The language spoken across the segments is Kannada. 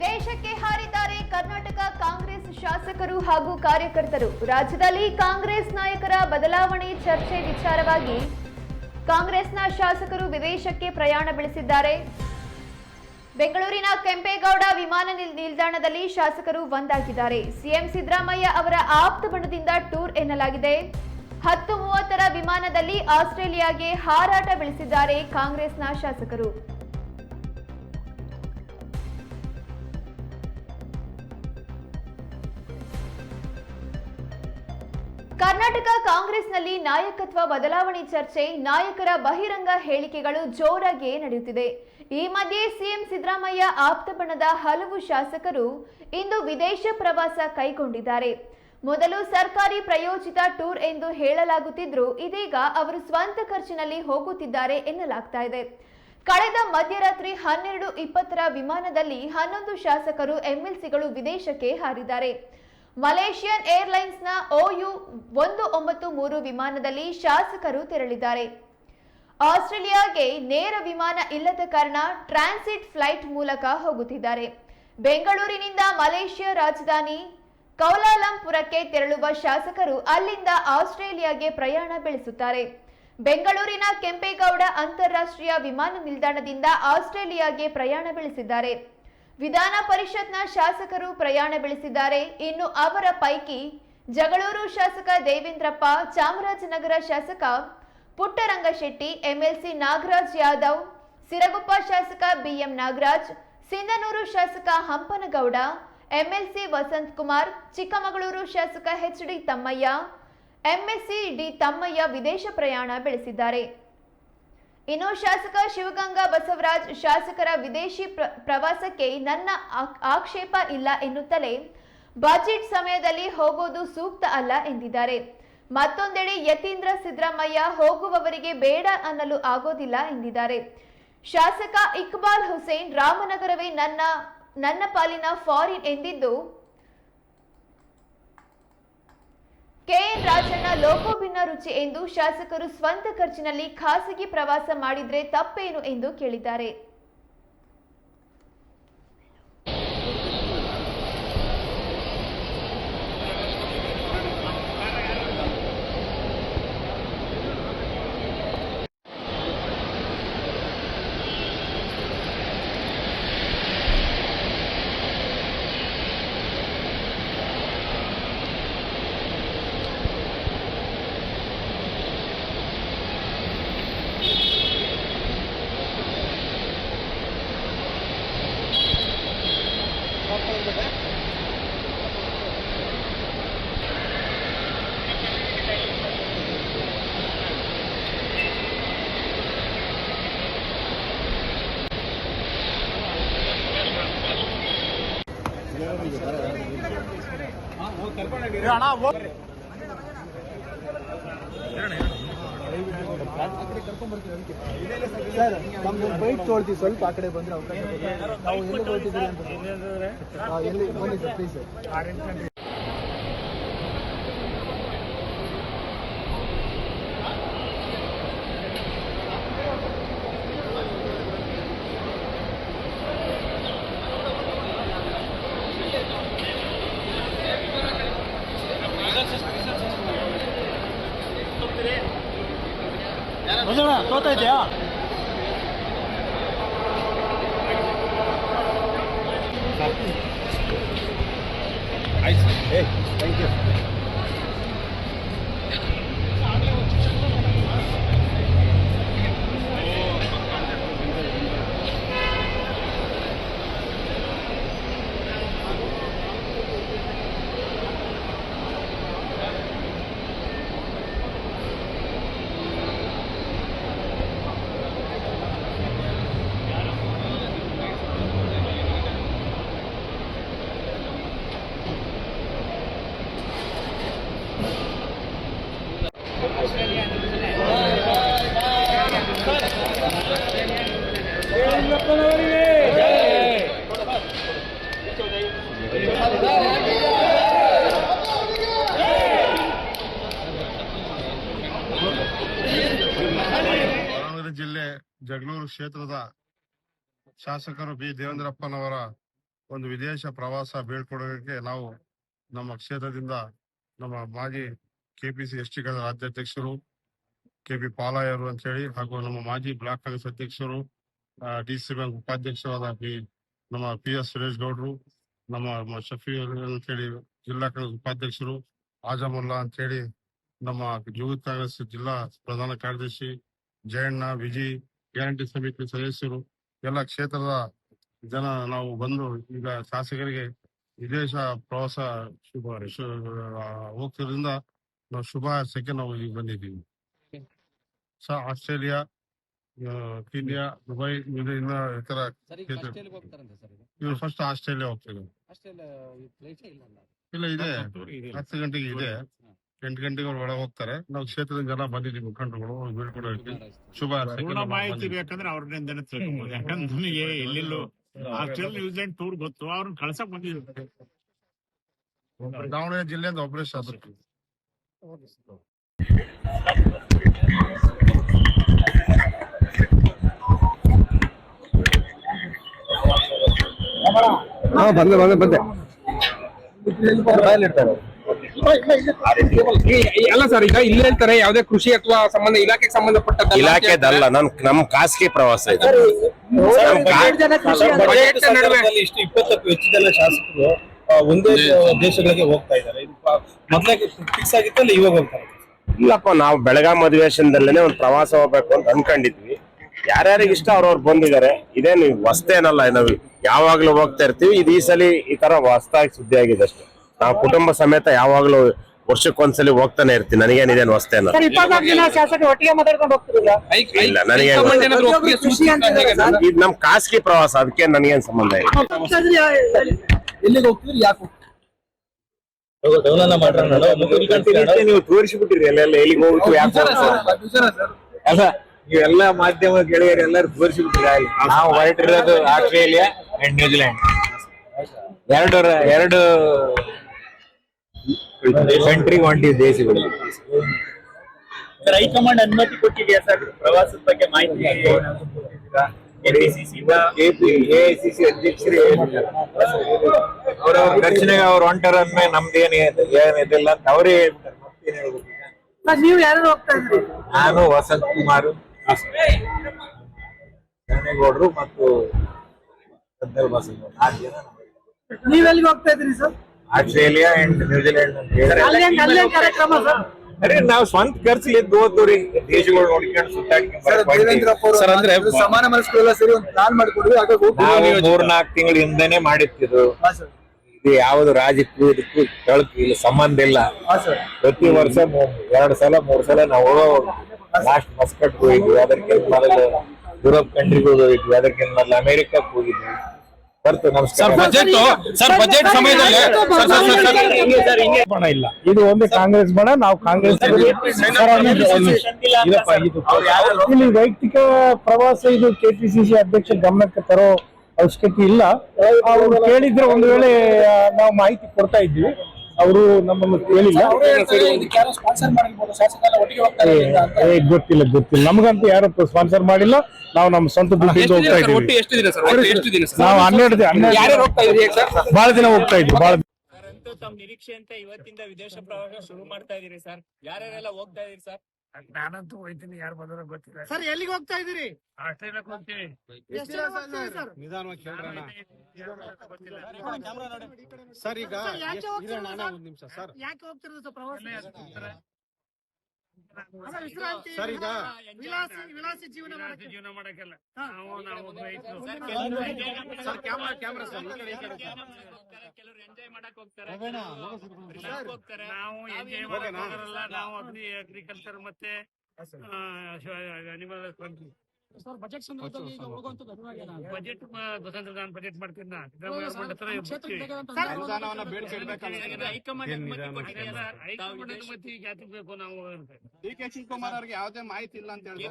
ವಿದೇಶಕ್ಕೆ ಹಾರಿದ್ದಾರೆ ಕರ್ನಾಟಕ ಕಾಂಗ್ರೆಸ್ ಶಾಸಕರು ಹಾಗೂ ಕಾರ್ಯಕರ್ತರು. ರಾಜ್ಯದಲ್ಲಿ ಕಾಂಗ್ರೆಸ್ ನಾಯಕರ ಬದಲಾವಣೆ ಚರ್ಚೆ ವಿಚಾರವಾಗಿ ಕಾಂಗ್ರೆಸ್ನ ಶಾಸಕರು ವಿದೇಶಕ್ಕೆ ಪ್ರಯಾಣ ಬೆಳೆಸಿದ್ದಾರೆ. ಬೆಂಗಳೂರಿನ ಕೆಂಪೇಗೌಡ ವಿಮಾನ ನಿಲ್ದಾಣದಲ್ಲಿ ಶಾಸಕರು ಒಂದಾಗಿದ್ದಾರೆ. ಸಿಎಂ ಸಿದ್ದರಾಮಯ್ಯ ಅವರ ಆಪ್ತ ಬಣದಿಂದ ಟೂರ್ ಎನ್ನಲಾಗಿದೆ. 10:30 ವಿಮಾನದಲ್ಲಿ ಆಸ್ಟ್ರೇಲಿಯಾಗೆ ಹಾರಾಟ ಬೆಳೆಸಿದ್ದಾರೆ ಕಾಂಗ್ರೆಸ್ನ ಶಾಸಕರು. ಕರ್ನಾಟಕ ಕಾಂಗ್ರೆಸ್ನಲ್ಲಿ ನಾಯಕತ್ವ ಬದಲಾವಣೆ ಚರ್ಚೆ, ನಾಯಕರ ಬಹಿರಂಗ ಹೇಳಿಕೆಗಳು ಜೋರಾಗಿ ನಡೆಯುತ್ತಿದೆ. ಈ ಮಧ್ಯೆ ಸಿಎಂ ಸಿದ್ದರಾಮಯ್ಯ ಆಪ್ತ ಬಣದ ಹಲವು ಶಾಸಕರು ಇಂದು ವಿದೇಶ ಪ್ರವಾಸ ಕೈಗೊಂಡಿದ್ದಾರೆ. ಮೊದಲು ಸರ್ಕಾರಿ ಪ್ರಾಯೋಜಿತ ಟೂರ್ ಎಂದು ಹೇಳಲಾಗುತ್ತಿದ್ದರೂ ಇದೀಗ ಅವರು ಸ್ವಂತ ಖರ್ಚಿನಲ್ಲಿ ಹೋಗುತ್ತಿದ್ದಾರೆ ಎನ್ನಲಾಗ್ತಾ ಇದೆ. ಕಳೆದ ಮಧ್ಯರಾತ್ರಿ 12:20 ವಿಮಾನದಲ್ಲಿ 11 ಶಾಸಕರು ಎಂಎಲ್ಸಿಗಳು ವಿದೇಶಕ್ಕೆ ಹಾರಿದ್ದಾರೆ. ಮಲೇಷಿಯನ್ ಏರ್ಲೈನ್ಸ್ನ OU193 ವಿಮಾನದಲ್ಲಿ ಶಾಸಕರು ತೆರಳಿದ್ದಾರೆ. ಆಸ್ಟ್ರೇಲಿಯಾಗೆ ನೇರ ವಿಮಾನ ಇಲ್ಲದ ಕಾರಣ ಟ್ರಾನ್ಸಿಟ್ ಫ್ಲೈಟ್ ಮೂಲಕ ಹೋಗುತ್ತಿದ್ದಾರೆ. ಬೆಂಗಳೂರಿನಿಂದ ಮಲೇಷಿಯಾ ರಾಜಧಾನಿ ಕೌಲಾಲಂಪುರಕ್ಕೆ ತೆರಳುವ ಶಾಸಕರು ಅಲ್ಲಿಂದ ಆಸ್ಟ್ರೇಲಿಯಾಗೆ ಪ್ರಯಾಣ ಬೆಳೆಸುತ್ತಾರೆ. ಬೆಂಗಳೂರಿನ ಕೆಂಪೇಗೌಡ ಅಂತಾರಾಷ್ಟ್ರೀಯ ವಿಮಾನ ನಿಲ್ದಾಣದಿಂದ ಆಸ್ಟ್ರೇಲಿಯಾಗೆ ಪ್ರಯಾಣ ಬೆಳೆಸಿದ್ದಾರೆ. ವಿಧಾನ ಪರಿಷತ್ನ ಶಾಸಕರು ಪ್ರಯಾಣ ಬೆಳೆಸಿದ್ದಾರೆ. ಇನ್ನು ಅವರ ಪೈಕಿ ಜಗಳೂರು ಶಾಸಕ ದೇವೇಂದ್ರಪ್ಪ, ಚಾಮರಾಜನಗರ ಶಾಸಕ ಪುಟ್ಟರಂಗಶೆಟ್ಟಿ, ಎಂಎಲ್ಸಿ ನಾಗರಾಜ್ ಯಾದವ್, ಸಿರಗುಪ್ಪ ಶಾಸಕ BM ನಾಗರಾಜ್, ಸಿಂಧನೂರು ಶಾಸಕ ಹಂಪನಗೌಡ, ಎಂಎಲ್ಸಿ ವಸಂತ್ ಕುಮಾರ್, ಚಿಕ್ಕಮಗಳೂರು ಶಾಸಕ HD ತಮ್ಮಯ್ಯ, MSc D ತಮ್ಮಯ್ಯ ವಿದೇಶ ಪ್ರಯಾಣ ಬೆಳೆಸಿದ್ದಾರೆ. ಇನ್ನು ಶಾಸಕ ಶಿವಗಂಗಾ ಬಸವರಾಜ್ ಶಾಸಕರ ವಿದೇಶಿ ಪ್ರವಾಸಕ್ಕೆ ನನ್ನ ಆಕ್ಷೇಪ ಇಲ್ಲ ಎನ್ನುತ್ತಲೇ ಬಜೆಟ್ ಸಮಯದಲ್ಲಿ ಹೋಗೋದು ಸೂಕ್ತ ಅಲ್ಲ ಎಂದಿದ್ದಾರೆ. ಮತ್ತೊಂದೆಡೆ ಯತೀಂದ್ರ ಸಿದ್ದರಾಮಯ್ಯ ಹೋಗುವವರಿಗೆ ಬೇಡ ಅನ್ನಲು ಆಗೋದಿಲ್ಲ ಎಂದಿದ್ದಾರೆ. ಶಾಸಕ ಇಕ್ಬಾಲ್ ಹುಸೇನ್ ರಾಮನಗರವೇ ನನ್ನ ಪಾಲಿನ ಫಾರಿನ್ ಎಂದಿದ್ದು, KN ರಾಜಣ್ಣ ಲೋಕೋಭಿನ್ನ ರುಚಿ ಎಂದು ಶಾಸಕರು ಸ್ವಂತ ಖರ್ಚಿನಲ್ಲಿ ಖಾಸಗಿ ಪ್ರವಾಸ ಮಾಡಿದ್ರೆ ತಪ್ಪೇನು ಎಂದು ಕೇಳಿದ್ದಾರೆ. ಸರ್ ನಮ್ದು ಬೈಕ್ ತೊಳ್ತೀವಿ, ಸ್ವಲ್ಪ ಆ ಕಡೆ ಬಂದ್ರೆ ಅವಕಾಶ ನಾವು ಎಲ್ಲಿ ಹೊರಟಿದ್ದೀವಿ ಅಂತ ಎಲ್ಲಿ ಬನ್ನಿ ಸರ್ ಪ್ಲೀಸ್ ಸರ್. ತೋತಾ ಇದೆಯಾ? ಆಯ್ತು ಸರ್, ಥ್ಯಾಂಕ್ ಯು. ಜಿಲ್ಲೆ ಜಗಳೂರು ಕ್ಷೇತ್ರದ ಶಾಸಕರು ಬಿ ದೇವೇಂದ್ರಪ್ಪನವರ ಒಂದು ವಿದೇಶ ಪ್ರವಾಸ ಬೀಳ್ಕೊಡೋಕೆ ನಾವು ನಮ್ಮ ಕ್ಷೇತ್ರದಿಂದ ನಮ್ಮ ಮಾಜಿ ಕೆಪಿಸಿ ಎಸ್ ಟಿ ರಾಜ್ಯಾಧ್ಯಕ್ಷರು ಕೆಪಿ ಪಾಲಾಯರು ಅಂತ ಹೇಳಿ ಹಾಗೂ ನಮ್ಮ ಮಾಜಿ ಬ್ಲಾಕ್ ಕಾಂಗ್ರೆಸ್ ಅಧ್ಯಕ್ಷರು ಡಿಸಿ ಬ್ಯಾಂಕ್ ಉಪಾಧ್ಯಕ್ಷರಾದ ನಮ್ಮ PS ಸುರೇಶ್ ಗೌಡ್ರು, ನಮ್ಮ ಶಫಿ ಅಂತ ಹೇಳಿ ಜಿಲ್ಲಾ ಕಾಂಗ್ರೆಸ್ ಉಪಾಧ್ಯಕ್ಷರು, ಆಜಮುಲ್ಲಾ ಅಂತ ಹೇಳಿ ನಮ್ಮ ಯೂತ್ ಕಾಂಗ್ರೆಸ್ ಜಿಲ್ಲಾ ಪ್ರಧಾನ ಕಾರ್ಯದರ್ಶಿ ಜಯಣ್ಣ, ವಿಜಯ್, ಗ್ಯಾರಂಟಿ ಸಮಿತಿ ಸದಸ್ಯರು, ಎಲ್ಲ ಕ್ಷೇತ್ರದ ಜನ ನಾವು ಬಂದು ಈಗ ಶಾಸಕರಿಗೆ ವಿದೇಶ ಪ್ರವಾಸ ಹೋಗ್ತಿರೋದ್ರಿಂದ ನಾವು ಶುಭ ಹಾರೈಸಕ್ಕೆ ನಾವು ಈಗ ಬಂದಿದ್ದೀವಿ. ಆಸ್ಟ್ರೇಲಿಯಾ, ಕೀನ್ಯಾ, ದುಬೈ, ಇನ್ನ ಇತರ ಇವ್ರು ಫಸ್ಟ್ ಆಸ್ಟ್ರೇಲಿಯಾ ಹೋಗ್ತಿದ್ರು. ಇಲ್ಲ ಇದೆ 10 ಗಂಟೆಗೆ ಇದೆ, 8 ಗಂಟೆಗೆ ಅವ್ರು ಒಳಗೆ ಹೋಗ್ತಾರೆ. ನಾವು ಕ್ಷೇತ್ರದ ಜನ ಬಂದಿದ್ದೀವಿ, ಮುಖಂಡರುಗಳು ಬೀಳ್ಕೊಡೋಕೆ ಶುಭ ಮಾಹಿತಿ ಬೇಕಂದ್ರೆ ಅವ್ರನ್ನೇ ತಿಳ್ಕೊಬಹುದು. ಯಾಕಂದ್ರೆ ನನಗೆ ಎಲ್ಲೆಲ್ಲೋ ಆಸ್ಟ್ರೇಲಿಯಾ ನ್ಯೂಜಿಲೆಂಡ್ ಟೂರ್ ಗೊತ್ತು, ಅವ್ರನ್ನ ಕಳ್ಸಕ್ ಬಂದಿದ್ರು. ದಾವಣಗೆರೆ ಜಿಲ್ಲೆಯಿಂದ ಒಬ್ಬರೇ ಶಾಸಕರು. ಬಂದೆ ಅಲ್ಲ ಸರ್, ಈಗ ಇಲ್ಲಿ ಹೇಳ್ತಾರೆ ಯಾವುದೇ ಕೃಷಿ ಅಥವಾ ಸಂಬಂಧ ಇಲಾಖೆಗೆ ಸಂಬಂಧಪಟ್ಟ ಇಲಾಖೆದಲ್ಲ, ನಮ್ ಖಾಸಗಿ ಪ್ರವಾಸ ಇದೆ. ಇಷ್ಟು 20ಕ್ಕೂ ಹೆಚ್ಚು ಜನ ಶಾಸಕರು ಒಂದೇ ದೇಶಗಳಿಗೆ ಹೋಗ್ತಾ ಇದ್ದಾರೆ. ಮೊದಲೇ ಫಿಕ್ಸ್ ಆಗಿತ್ತಲ್ಲ, ಇವಾಗ ಹೋಗ್ತಾರೆ. ಇಲ್ಲಪ್ಪ, ನಾವು ಬೆಳಗಾಂ ಅಧಿವೇಶನದಲ್ಲೇನೆ ಒಂದು ಪ್ರವಾಸ ಹೋಗ್ಬೇಕು ಅಂತ ಅನ್ಕೊಂಡಿದ್ವಿ. ಯಾರ್ಯಾರಿಗೆ ಇಷ್ಟ ಅವ್ರವ್ರು ಬಂದಿದ್ದಾರೆ. ಇದೇನು ಹೊಸ್ತೇನಲ್ಲ, ನಾವು ಯಾವಾಗ್ಲೂ ಹೋಗ್ತಾ ಇರ್ತೀವಿ. ಇದು ಈ ಸಲ ಈ ತರ ಹೊಸದಾಗಿ ಸುದ್ದಿ ಆಗಿದೆ ಅಷ್ಟೇ. ನಾವು ಕುಟುಂಬ ಸಮೇತ ಯಾವಾಗ್ಲೂ ವರ್ಷಕ್ಕೊಂದ್ಸಲಿ ಹೋಗ್ತಾನೆ ಇರ್ತೀನಿ. ನನಗೇನಿದೇನು ಹೊಸ್ತೇನಲ್ಲ. ಇಲ್ಲ, ನನಗೆ ಇದು ನಮ್ ಖಾಸಗಿ ಪ್ರವಾಸ, ಅದಕ್ಕೆ ನನಗೇನ್ ಸಂಬಂಧ ಇಲ್ಲ. ಎಲ್ಲಿಗೆ ಹೋಗ್ತೀರಿ, ಯಾಕೆ ನೀವು ತೋರಿಸ್ಬಿಟ್ಟಿರಿ ಎಲ್ಲೆಲ್ಲ ಎಲ್ಲಿಗೆ ಹೋಗ್ತೀವಿ, ಯಾಕೆ ಅಲ್ಲ, ನೀವೆಲ್ಲ ಮಾಧ್ಯಮ ಗೆಳೆಯರು ಎಲ್ಲರೂ ತೋರಿಸ್ಬಿಟ್ಟಿರಿ. ನಾವು ಹೊರಟಿರೋದು ಆಸ್ಟ್ರೇಲಿಯಾ ಅಂಡ್ ನ್ಯೂಜಿಲೆಂಡ್, ಎರಡು ಕಂಟ್ರಿಗೆ ಹೊಂಟಿದ್ದ ದೇಶಗಳು. ಹೈಕಮಾಂಡ್ ಅನುಮತಿ ಕೊಟ್ಟಿದೆಯಾ ಸರ್ ಪ್ರವಾಸದ ಬಗ್ಗೆ ಮಾಹಿತಿ? AICC ಅಧ್ಯಕ್ಷರು ಅವ್ರವ್ರ ಖರ್ಚಿನಾಗ ಅವ್ರು ಹೊಂಟಾರ ಅಂದ್ಮೇಲೆ ನಮ್ದೇನಿದಿಲ್ಲ ಅಂತ ಅವರೇ ಹೇಳ್ಬಿಟ್ಟಾರೆ. ನೀವು ಯಾರು ಹೋಗ್ತಾ ಇದ್ರಿ? ನಾನು ವಸಂತ್ ಕುಮಾರ್, ಗೌಡ್ರು ಮತ್ತು ನೀವೆಲ್ಲಿಗೆ ಹೋಗ್ತಾ ಇದ್ರಿ ಸರ್? ಆಸ್ಟ್ರೇಲಿಯಾ ಅಂಡ್ ನ್ಯೂಜಿಲೆಂಡ್ ಅಂತ ಹೇಳಿ. ಅಲ್ಲೇ ಕಾರ್ಯಕ್ರಮ ಸರ್? ಅರೆ, ನಾವು ಸ್ವಂತ ಖರ್ಚಿಲಿದ್ದು ಹೋದ್ರಿ, ದೇಶಗಳು ನೋಡ್ಕೊಂಡು ಸರ್, ಅಂದ್ರೆ ಸಮಾನ ಮನಸ್ಕರೆಲ್ಲ ಸೇರಿ ಒಂದು ಪ್ಲಾನ್ ಮಾಡ್ಕೊಡ್ವಿ. ನಾವು 3-4 ತಿಂಗಳ ಹಿಂದೆನೆ ಮಾಡಿರ್ತಿದ್ರು. ಇದು ಯಾವ್ದು ರಾಜಕೀಯದಕ್ಕೂ ಕಳಕು ಇಲ್ಲ, ಸಂಬಂಧ ಇಲ್ಲ. ಪ್ರತಿ ವರ್ಷ 2 ಸಲ 3 ಸಲ ನಾವು ಲಾಸ್ಟ್ ಮಸ್ಕಟ್ ಹೋಗಿದ್ವಿ, ಅದಕ್ಕಿಂತ ಮೊದಲು ಯುರೋಪ್ ಕಂಟ್ರಿಗೆ ಹೋಗಿದ್ವಿ, ಅದಕ್ಕಿಂತ ಮೊದಲು ಅಮೆರಿಕಕ್ಕೆ ಹೋಗಿದ್ವಿ. ಬರ್ತು ನಮಸ್ಕಾರ. ಬಜೆಟ್ ಸಮಯದಲ್ಲಿ ಇಲ್ಲ, ಇದು ಒಂದು ಕಾಂಗ್ರೆಸ್ ಬಣ. ನಾವು ಕಾಂಗ್ರೆಸ್ ಇಲ್ಲಿ ವೈಯಕ್ತಿಕ ಪ್ರವಾಸ ಇದು KPCC ಅಧ್ಯಕ್ಷ ಗಮನಕ್ಕೆ ತರೋ ಅವಶ್ಯಕತೆ ಇಲ್ಲ. ಅವರು ಕೇಳಿದ್ರೆ ಒಂದು ವೇಳೆ ನಾವು ಮಾಹಿತಿ ಕೊಡ್ತಾ ಇದ್ವಿ, ಅವರು ನಮ್ಮನ್ನು ಕೇಳಿಲ್ಲ. ಗೊತ್ತಿಲ್ಲ, ನಮಗಂತೂ ಯಾರು ಸ್ಪಾನ್ಸರ್ ಮಾಡಿಲ್ಲ. ನಾವು ನಮ್ಮ ಸ್ವಂತ ದುಡ್ಡಿಂದ ಹೋಗ್ತಾ ಇದ್ದೀವಿ. ನಾವು 12 ಬಹಳ ದಿನ ಹೋಗ್ತಾ ಇದ್ವಿ. ತಮ್ಮ ನಿರೀಕ್ಷೆ ಅಂತ ಇವತ್ತಿಂದ ವಿದೇಶ ಪ್ರವಾಸ ಶುರು ಮಾಡ್ತಾ ಇದೀರಿ ಸರ್. ಯಾರ್ಯಾರೆಲ್ಲ ಹೋಗ್ತಾ ಇದೀರಿ ಸರ್? ನಾನಂತೂ ಹೋಯ್ತೀನಿ, ಯಾರು ಬಂದ್ರೆ ಗೊತ್ತಿಲ್ಲ. ಸರ್, ಎಲ್ಲಿಗೆ ಹೋಗ್ತಾ ಇದ್ದೀರಿ? ಆಸ್ಟ್ರೇಲಿಯಾಕ್ಕೆ ಹೋಗ್ತೀವಿ. ನಿಧಾನವಾಗಿ ಕೇಳ್ರಣ ಸರ್. ಈಗ ಒಂದು ನಿಮಿಷ ಸರ್, ಯಾಕೆ ಹೋಗ್ತಿರೋದು ಸರ್ ಪ್ರವಾಸ? ಸರ್, ಈಗ ವಿಲಾಸಿ ಜೀವನ ಮಾಡಕ್ಕೆಲ್ಲ ಕ್ಯಾಮ್ರಾ ಸರ್, ಕೆಲವರು ಎಂಜಾಯ್ ಮಾಡಕ್ ಹೋಗ್ತಾರೆ, ನಾವು ಎಂಜಾಯ್ ಮಾಡಲ್ಲ. ನಾವು ಅಗ್ರಿಕಲ್ಚರ್ ಮತ್ತೆ ಅನಿಮಲ್ ಹಸ್ಬೆಂಡ್ರಿ ಬಜೆಟ್ ಬಜೆಟ್ ಮಾಡ್ತೀನಿ. ಬೇಕು ನಾವು DK ಶಿವಕುಮಾರ್ ಅವ್ರಿಗೆ ಯಾವುದೇ ಮಾಹಿತಿ ಇಲ್ಲ ಅಂತ ಹೇಳಿ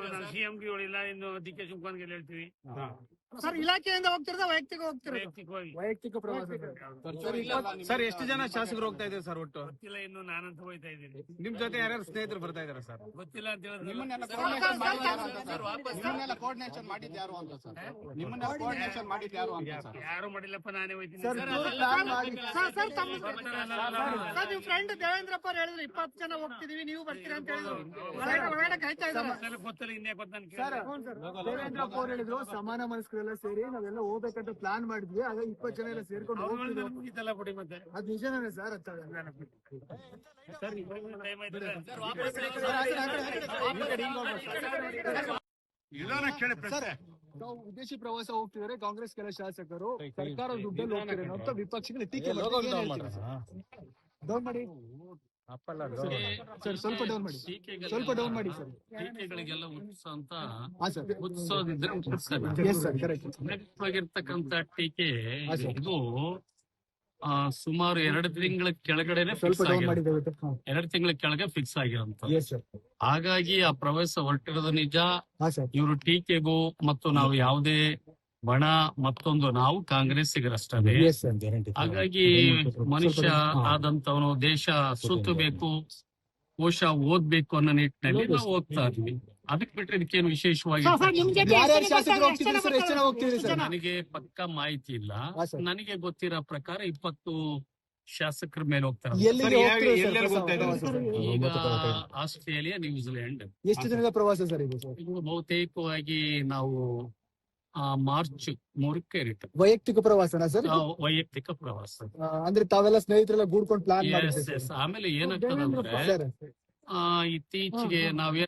ನಾನು CM ಗೆ ಹೇಳಿಲ್ಲ, ಇನ್ನು DK ಶಿವಕುಮಾರ್ಗೆ ಹೇಳ್ತೀವಿ. ಸರ್ ಇಲಾಖೆಯಿಂದ ಹೋಗ್ತಿರೋದ ವೈಯಕ್ತಿಕ ಹೋಗ್ತಿರೋದು? ವೈಯಕ್ತಿಕವಾಗಿ ವೈಯಕ್ತಿಕ ಪ್ರವಾಸ ಸರ್ ಎಷ್ಟು ಜನ ಶಾಸಕರು ಹೋಗ್ತಾ ಇದ್ದಾರೆ ಸರ್ ಒಟ್ಟು? ಗೊತ್ತಿಲ್ಲ, ಇನ್ನು ನಾನಂತ ಹೋಗ್ತಾ ಇದ್ದೀನಿ. ನಿಮ್ ಜೊತೆ ಯಾರ್ಯಾರು ಸ್ನೇಹಿತರು ಬರ್ತಾ ಇದಾರೆ ಸರ್? ಗೊತ್ತಿಲ್ಲ ಅಂತ ಹೇಳಿದ್ರೆ ಕೋಆರ್ಡಿನೇಷನ್ ಮಾಡಿದ್ದು ಯಾರು ಅಂತ ಸರ್? ನಿಮ್ಮನ್ನ ಕೋಆರ್ಡಿನೇಷನ್ ಮಾಡಿದ್ದು ಯಾರು ಅಂತ ಸರ್? ಯಾರು ಮಾಡಿಲ್ಲಪ್ಪ, ನಾನೇ ಹೋಗ್ತೀನಿ. ಸರ್ ನಿಮ್ ಫ್ರೆಂಡ್ ದೇವೇಂದ್ರಪ್ಪ ಅವ್ರು ಹೇಳಿದ್ರು 20 ಜನ ಹೋಗ್ತಿದೀವಿ, ನೀವು ಬರ್ತೀರಾ ಅಂತ ಹೇಳಿದ್ರು. ಹೊರಗಡೆ ಕಾಯ್ತಾ ಇದ್ದಾರೆ. ಗೊತ್ತಿಲ್ಲ, ಹಿಂದೆ ಗೊತ್ತಾನೆ. ದೇವೇಂದ್ರಪ್ಪ ಅವ್ರು ಹೇಳಿದ್ರು ಸಮಾನ ಮನಸ್ಕರೆಲ್ಲ ಸೇರಿ ನಾವೆಲ್ಲ ಹೋಗ್ಬೇಕಂತ ಪ್ಲಾನ್ ಮಾಡಿದ್ವಿ, ಆಗ 20 ಜನ ಎಲ್ಲ ಸೇರ್ಕೊಂಡು ಹೋಗ್ತಿದ್ವಿ. ಮುಗಿತಲ್ಲ ಬಿಡಿ ಮತ್ತೆ. ಅದ್ ನಿಜನೇ ಸರ್? ಸರ್ ಇವಾಗ ಟೈಮ್ ಆಯ್ತದೆ. ನಿಧಾನ ಕೇಳಿ ಪ್ರಶ್ನೆ. ವಿದೇಶಿ ಪ್ರವಾಸ ಹೋಗ್ತಿದ್ದಾರೆ ಕಾಂಗ್ರೆಸ್ ಕೆಲ ಶಾಸಕರು, ಸರ್ಕಾರದ ದುಡ್ಡಲ್ಲಿ ಹೋಗ್ತಿದ್ದಾರೆ ಅಂತ ವಿಪಕ್ಷಗಳು ಟೀಕೆ ಮಾಡ್ತಾರೆ. ಡೌನ್ ಮಾಡಿ ಸರ್, ಸ್ವಲ್ಪ ಡೌನ್ ಮಾಡಿ, ಸ್ವಲ್ಪ ಡೌನ್ ಮಾಡಿ ಸರ್. ಟೀಕೆಗಳಿಗೆಲ್ಲ ಉತ್ಸಾಹ ಅಂತ ಹಾ ಸರ್, ಉತ್ಸವದಿದ್ರೆ ಎಸ್ ಸರ್, ಕರೆಕ್ಟ್. ಆಗಿರ್ತಕ್ಕಂತ ಟೀಕೆ ಇದು ಸುಮಾರು 2 ತಿಂಗಳ ಕೆಳಗಡೆನೆ ಸ್ವಲ್ಪ ಫಿಕ್ಸ್ ಡೌನ್ ಮಾಡಿ ಆಗಿರೋದು. ದಯವಿಟ್ಟು. 2 ತಿಂಗಳ ಕೆಳಗೆ ಫಿಕ್ಸ್ ಆಗಿರೋಂತ. Yes sir. ಹಾಗಾಗಿ ಆ ಪ್ರವಾಸ ಹೊರಟಿರೋದು ನಿಜ. ಹಾ ಸರ್. ಇವರು ಟೀಕೆಗೂ ಮತ್ತು ನಾವು ಯಾವುದೇ ಬಣ ಮತ್ತೊಂದು ನಾವು ಕಾಂಗ್ರೆಸ್ಸಿಗರಷ್ಟೇ. Yes sir. ಹಾಗಾಗಿ ಮನುಷ್ಯ ಆದಂತವನು ದೇಶ ಸುತ್ತಬೇಕು, ಕೋಶ ಓದ್ಬೇಕು ಅನ್ನೋ ನಿಟ್ಟಿನಲ್ಲಿ ನಾವು ಹೋಗ್ತಾ ಇದ್ವಿ. ಅದಕ್ಕೆ ಬಿಟ್ರೆ ಇದಕ್ಕೇನು ವಿಶೇಷವಾಗಿ ಯಾರ್ಯಾರು ಶಾಸಕರು ಹೋಗ್ತಿದ್ರು ಸರ್? ಎಷ್ಟು ಜನ ಹೋಗ್ತಿದ್ರಿ ಸರ್? ನನಗೆ ಪಕ್ಕಾ ಮಾಹಿತಿ ಇಲ್ಲ. ಹಾ ಸರ್. ನನಗೆ ಗೊತ್ತಿರೋ ಪ್ರಕಾರ 20 ಶಾಸಕರ ಮೇಲೆ ಹೋಗ್ತಾರೆ. ಎಲ್ಲಿಗೆ ಹೋಗ್ತಿದ್ರು ಸರ್ ಎಲ್ಲೆಲ್ಲಿ ಹೋಗ್ತಾ ಇದ್ದಾರೆ ಪ್ರವಾಸ? ಈಗ ಆಸ್ಟ್ರೇಲಿಯಾ, ನ್ಯೂಜಿಲೆಂಡ್. ಎಷ್ಟು ದಿನದ ಪ್ರವಾಸ ಸರ್ ಇದು ಸರ್? ಇದು ಬಹುತೇಕವಾಗಿ ನಾವು ಮಾರ್ಚ್ 3ಕ್ಕೆ ಇರುತ್ತೆ. ವೈಯಕ್ತಿಕ ಪ್ರವಾಸನಾ ಸರ್? ವೈಯಕ್ತಿಕ ಪ್ರವಾಸ. ಅಂದ್ರೆ ತಾವೆಲ್ಲ ಸ್ನೇಹಿತರೆಲ್ಲ ಗೂಡ್ಕೊಂಡು ಪ್ಲಾನ್ Yes, ಮಾಡಿದ್ರೆ yes. ಆಮೇಲೆ ಏನಾಗ್ತದೆ ಅಂದ್ರೆ ಸರ್? ಇತ್ತೀಚೆಗೆ ನಾವೇ